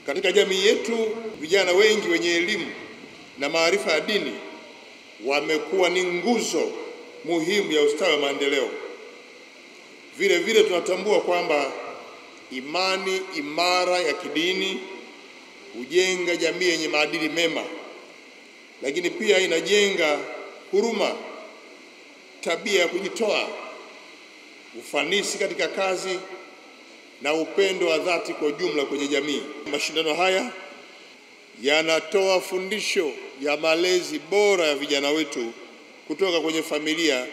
Katika jamii yetu, vijana wengi wenye elimu na maarifa ya dini wamekuwa ni nguzo muhimu ya ustawi wa maendeleo. Vile vile tunatambua kwamba imani imara ya kidini hujenga jamii yenye maadili mema, lakini pia inajenga huruma, tabia ya kujitoa, ufanisi katika kazi na upendo wa dhati kwa jumla kwenye jamii. Mashindano haya yanatoa fundisho ya malezi bora ya vijana wetu kutoka kwenye familia,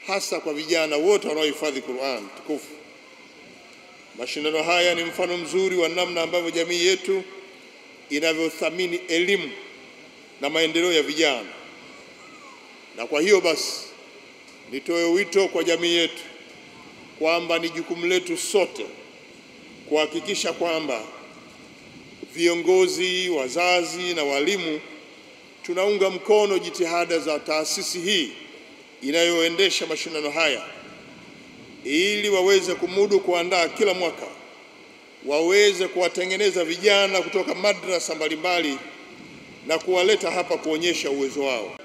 hasa kwa vijana wote wanaohifadhi Qur'an tukufu. Mashindano haya ni mfano mzuri wa namna ambavyo jamii yetu inavyothamini elimu na maendeleo ya vijana. Na kwa hiyo basi, nitoe wito kwa jamii yetu kwamba ni jukumu letu sote kuhakikisha kwamba viongozi, wazazi na walimu tunaunga mkono jitihada za taasisi hii inayoendesha mashindano haya ili waweze kumudu kuandaa kila mwaka, waweze kuwatengeneza vijana kutoka madrasa mbalimbali na kuwaleta hapa kuonyesha uwezo wao.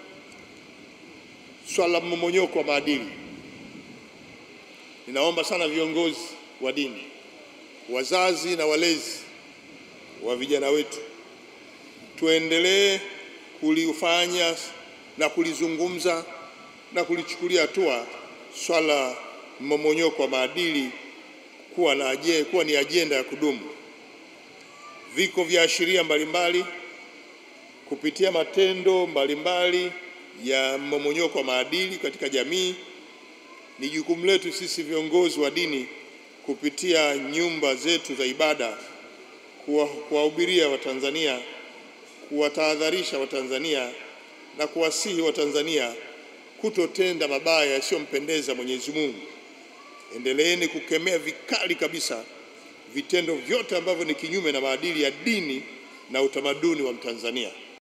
Swala la mmomonyoko wa maadili, ninaomba sana viongozi wa dini, wazazi na walezi wa vijana wetu tuendelee kulifanya na kulizungumza na kulichukulia hatua swala mmomonyoko wa maadili kuwa ni ajenda ya kudumu. Viko viashiria mbalimbali kupitia matendo mbalimbali ya mmomonyoko wa maadili katika jamii. Ni jukumu letu sisi viongozi wa dini kupitia nyumba zetu za ibada kuwahubiria Watanzania, kuwatahadharisha Watanzania na kuwasihi Watanzania kutotenda mabaya yasiyompendeza Mwenyezi Mungu. Endeleeni kukemea vikali kabisa vitendo vyote ambavyo ni kinyume na maadili ya dini na utamaduni wa Mtanzania.